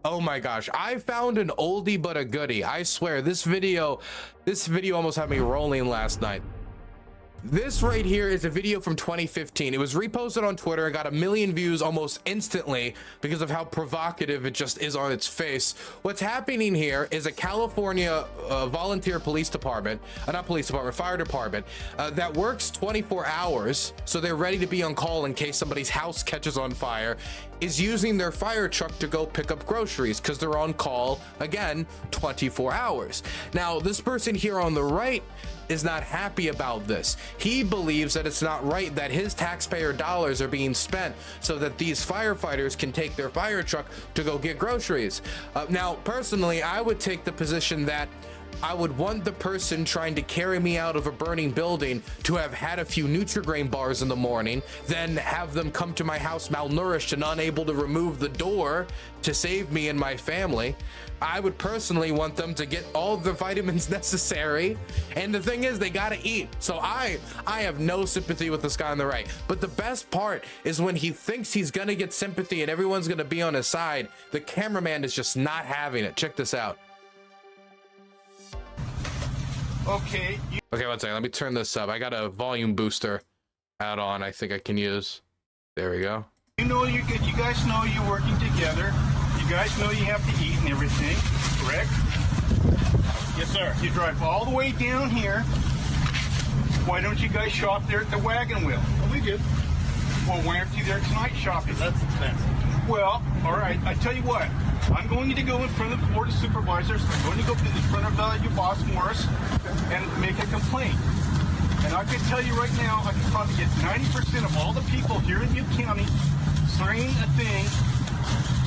Oh my gosh, I found an oldie but a goodie. I swear, this video almost had me rolling last night. This right here is a video from 2015. It was reposted on Twitter and got 1 million views almost instantly because of how provocative it just is on its face. What's happening here is a California volunteer police department, not police department, fire department, that works 24 hours. So they're ready to be on call in case somebody's house catches on fire, is using their fire truck to go pick up groceries because they're on call, again, 24 hours. Now, this person here on the right is not happy about this. He believes that it's not right that his taxpayer dollars are being spent so that these firefighters can take their fire truck to go get groceries. Now, personally, I would take the position that I would want the person trying to carry me out of a burning building to have had a few Nutri-Grain bars in the morning, then have them come to my house malnourished and unable to remove the door to save me and my family. I would personally want them to get all the vitamins necessary. And the thing is, they gotta eat. So I have no sympathy with this guy on the right. But the best part is when he thinks he's gonna get sympathy and everyone's gonna be on his side, the cameraman is just not having it. Check this out. Okay. Okay, one second. Let me turn this up. I got a volume booster add-on I think I can use. There we go. You know, you guys know you're working together. You guys know you have to eat and everything, correct? Yes, sir. You drive all the way down here. Why don't you guys shop there at the wagon wheel? Well, we do. Well, why aren't you there tonight shopping? That's expensive. Well, all right. I tell you what. I'm going to go in front of the board of supervisors. I'm going to go in front of your boss, Morris, and make a complaint. And I can tell you right now, I can probably get 90% of all the people here in Butte County signing a thing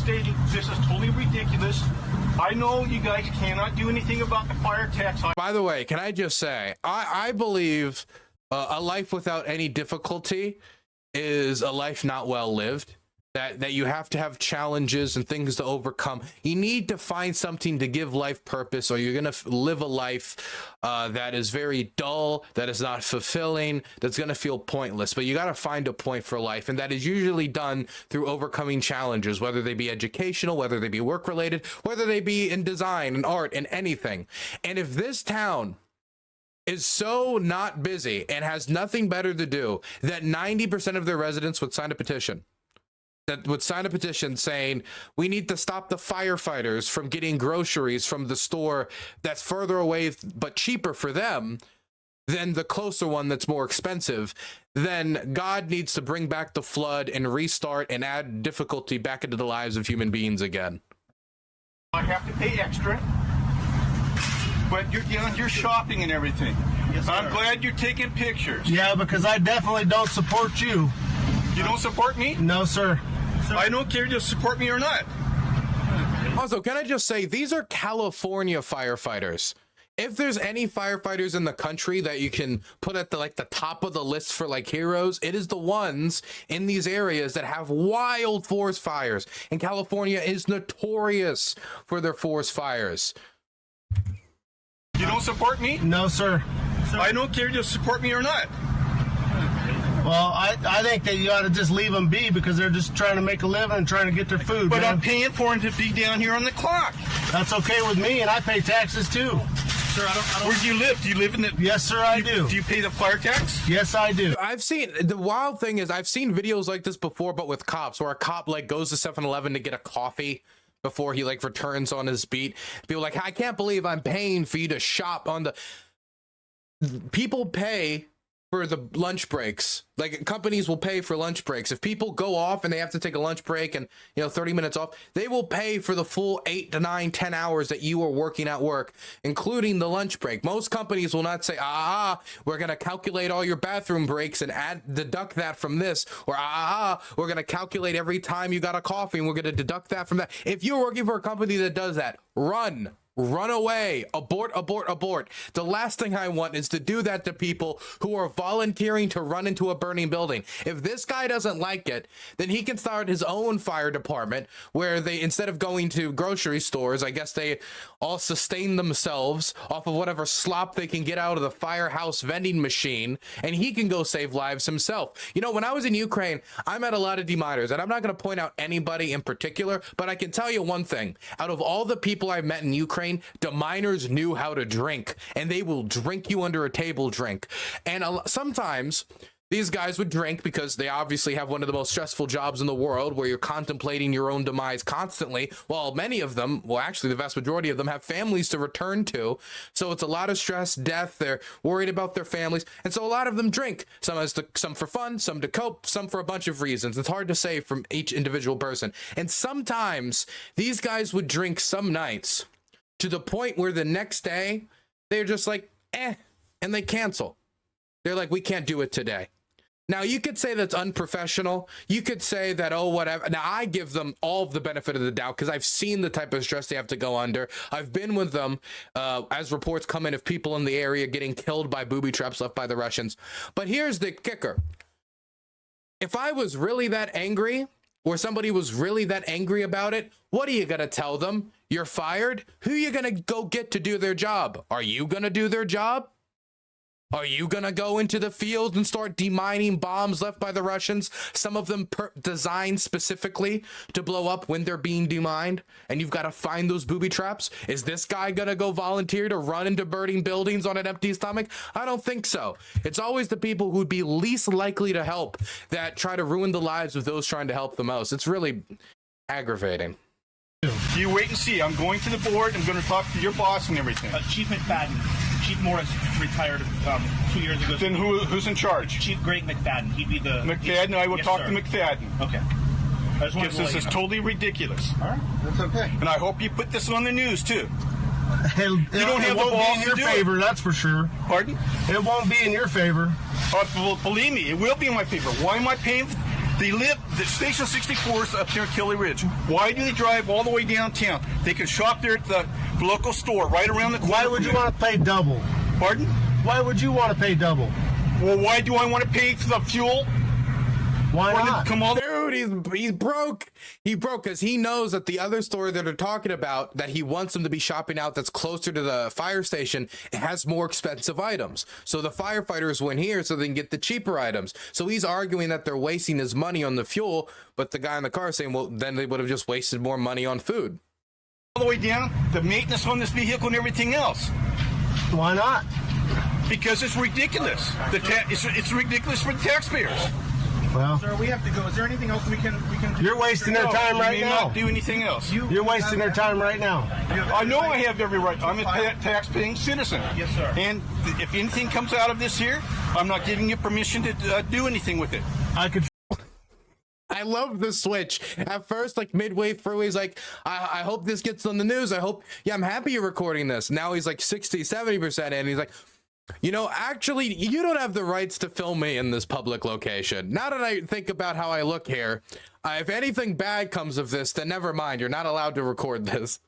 stating this is totally ridiculous. I know you guys cannot do anything about the fire tax. By the way, can I just say, I believe a life without any difficulty is a life not well lived. That you have to have challenges and things to overcome. You need to find something to give life purpose, or you're gonna live a life that is very dull, that is not fulfilling, that's gonna feel pointless. But you gotta find a point for life, and that is usually done through overcoming challenges, whether they be educational, whether they be work related, whether they be in design and art and anything. And if this town is so not busy and has nothing better to do, that 90% of their residents would sign a petition. That would sign a petition saying, we need to stop the firefighters from getting groceries from the store that's further away but cheaper for them than the closer one that's more expensive. Then God needs to bring back the flood and restart and add difficulty back into the lives of human beings again. I have to pay extra, but you're down here shopping and everything. Yes, sir. I'm glad you're taking pictures. Yeah, because I definitely don't support you. You don't support me? No, sir. I don't care if you support me or not. Also, can I just say, these are California firefighters. If there's any firefighters in the country that you can put at the top of the list for like heroes, it is the ones in these areas that have wild forest fires. And California is notorious for their forest fires. You don't support me? No, sir. I don't care if you support me or not. Well, I think that you ought to just leave them be because they're just trying to make a living and trying to get their food. But man. I'm paying for them to be down here on the clock. That's okay with me, and I pay taxes too. Sir, I don't. Where do you live? Do you live in the? Yes, sir, I do. Do you pay the fire tax? Yes, I do. I've seen, the wild thing is I've seen videos like this before, but with cops, where a cop like goes to 7-Eleven to get a coffee before he like returns on his beat. People like, I can't believe I'm paying for you to shop on the... People pay for the lunch breaks. Like, companies will pay for lunch breaks. If people go off and they have to take a lunch break and 30 minutes off, they will pay for the full 8 to 9, 10 hours that you are working at work, including the lunch break. Most companies will not say, we're going to calculate all your bathroom breaks and deduct that from this, or we're going to calculate every time you got a coffee and we're going to deduct that from that. If you're working for a company that does that, run. run away, abort, abort, abort. The last thing I want is to do that to people who are volunteering to run into a burning building. If this guy doesn't like it, then he can start his own fire department where they, instead of going to grocery stores, I guess they all sustain themselves off of whatever slop they can get out of the firehouse vending machine, and he can go save lives himself. You know, when I was in Ukraine, I met a lot of deminers, and I'm not going to point out anybody in particular, but I can tell you one thing. Out of all the people I met in Ukraine, deminers knew how to drink, and they will drink you under a table drink. And sometimes these guys would drink because they obviously have one of the most stressful jobs in the world, where you're contemplating your own demise constantly, while many of them, well, actually the vast majority of them, have families to return to. So it's a lot of stress, death, they're worried about their families, and so a lot of them drink. Some for fun, some to cope, some for a bunch of reasons. It's hard to say from each individual person. And sometimes these guys would drink some nights to the point where the next day they're just like, and they cancel. They're like, we can't do it today. Now, you could say that's unprofessional. You could say that, oh, whatever. Now, I give them all of the benefit of the doubt because I've seen the type of stress they have to go under. I've been with them as reports come in of people in the area getting killed by booby traps left by the Russians. But here's the kicker. If I was really that angry, or somebody was really that angry about it, what are you going to tell them? You're fired? Who are you going to go get to do their job? Are you going to do their job? Are you going to go into the field and start demining bombs left by the Russians? Some of them designed specifically to blow up when they're being demined, and you've got to find those booby traps? Is this guy going to go volunteer to run into burning buildings on an empty stomach? I don't think so. It's always the people who'd be least likely to help that try to ruin the lives of those trying to help the most. It's really aggravating. You wait and see. I'm going to the board. I'm going to talk to your boss and everything. Chief McFadden. Chief Morris retired 2 years ago. Then who's in charge? Chief Greg McFadden. He'd be the... McFadden? I will talk to McFadden. Okay. I just wanted Because to let this is you know. totally ridiculous. All right. That's okay. And I hope you put this on the news, too. You don't have the won't balls be in to your do it. favor, that's for sure. Pardon? It won't be in your favor. Well, believe me, it will be in my favor. Why am I paying? The Station 64 is up there at Kelly Ridge. Why do they drive all the way downtown? They can shop there at the local store right around the corner. Why would you want to pay double? Pardon? Why would you want to pay double? Well, why do I want to pay for the fuel? Why not? Come on. Dude, he's broke. He broke because he knows that the other store that they're talking about that he wants them to be shopping out that's closer to the fire station, it has more expensive items. So the firefighters went here so they can get the cheaper items. So he's arguing that they're wasting his money on the fuel, but the guy in the car is saying, well, then they would have just wasted more money on food. All the way down, the maintenance on this vehicle and everything else. Why not? Because it's ridiculous. It's ridiculous for the taxpayers. Well, Sir, we have to go. Is there anything else we can do? you're wasting their time right You may now. not do anything else. You're wasting their time right now. I know I have every right. I'm a tax-paying citizen. Yes, sir. And if anything comes out of this here, I'm not giving you permission to do anything with it. I could. I love the switch. At first, like midway through, he's like, I hope this gets on the news. I'm happy you're recording this. Now he's like 60, 70% in. He's like, you know, actually, you don't have the rights to film me in this public location. Now that I think about how I look here, if anything bad comes of this, then never mind. You're not allowed to record this.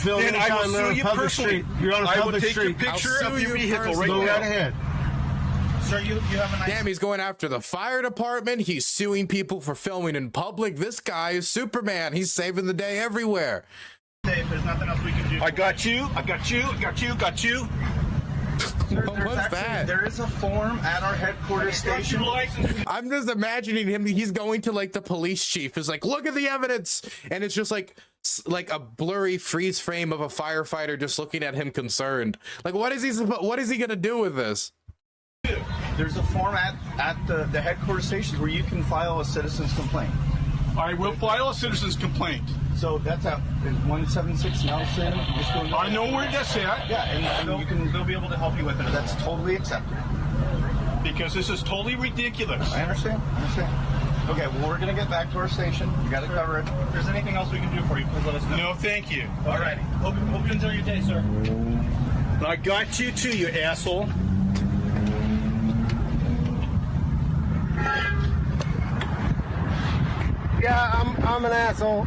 Then I will sue you personally. You're on a I will public take your street. picture I'll of sue your you vehicle right personally. Go now. right ahead. Sir, you have a nice... Damn, he's going after the fire department. He's suing people for filming in public. This guy is Superman. He's saving the day everywhere. day. If there's nothing else we can do... I got you. I got you. I got you. Got you. There is a form at our headquarters station. I'm just imagining him. He's going to like the police chief. Is like, look at the evidence, and it's just like a blurry freeze frame of a firefighter just looking at him concerned. Like, what is he gonna do with this? There's a form at the headquarters stations where you can file a citizen's complaint. I will file a citizen's complaint. So that's at 176 Nelson. You just go I know where that's at. Yeah, and they'll be able to help you with it. That's totally acceptable. Because this is totally ridiculous. I understand. Okay, well, we're going to get back to our station. We got to cover it. If there's anything else we can do for you, please let us know. No, thank you. All righty. Hope you enjoy your day, sir. I got you too, you asshole. Yeah, I'm an asshole.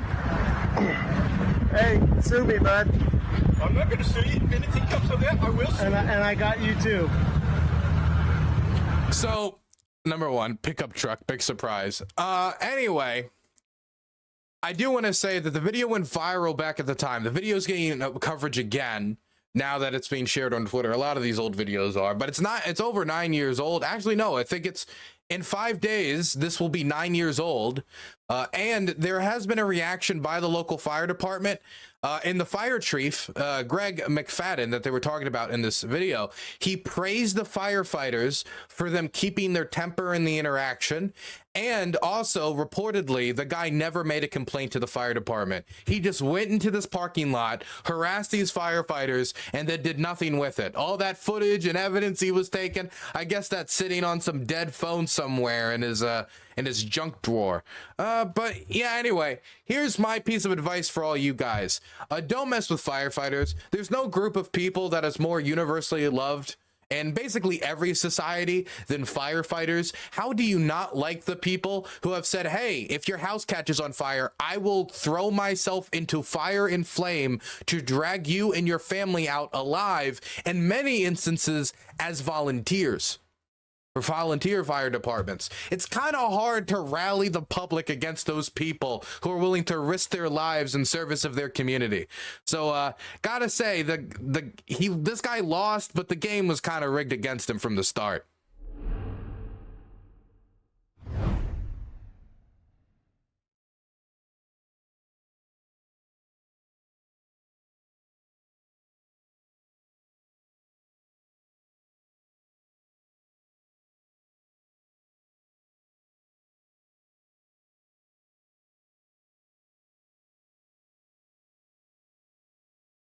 Hey, sue me, bud. I'm not going to sue you. If anything comes of that, I will sue And you. I got you too. So, number one, pickup truck, big surprise. Anyway, I do want to say that the video went viral back at the time. The video's getting coverage again now that it's being shared on Twitter. A lot of these old videos are, but it's over 9 years old. Actually, no, I think it's in 5 days. This will be 9 years old. And there has been a reaction by the local fire department. In the fire chief, Greg McFadden, that they were talking about in this video, he praised the firefighters for them keeping their temper in the interaction. And also, reportedly, the guy never made a complaint to the fire department. He just went into this parking lot, harassed these firefighters, and then did nothing with it. All that footage and evidence he was taking, I guess that's sitting on some dead phone somewhere in his junk drawer. But yeah, anyway, here's my piece of advice for all you guys. Don't mess with firefighters. There's no group of people that is more universally loved in basically every society than firefighters. How do you not like the people who have said, hey, if your house catches on fire, I will throw myself into fire and flame to drag you and your family out alive, in many instances as volunteers for volunteer fire departments. It's kind of hard to rally the public against those people who are willing to risk their lives in service of their community. So gotta say, this guy lost, but the game was kind of rigged against him from the start.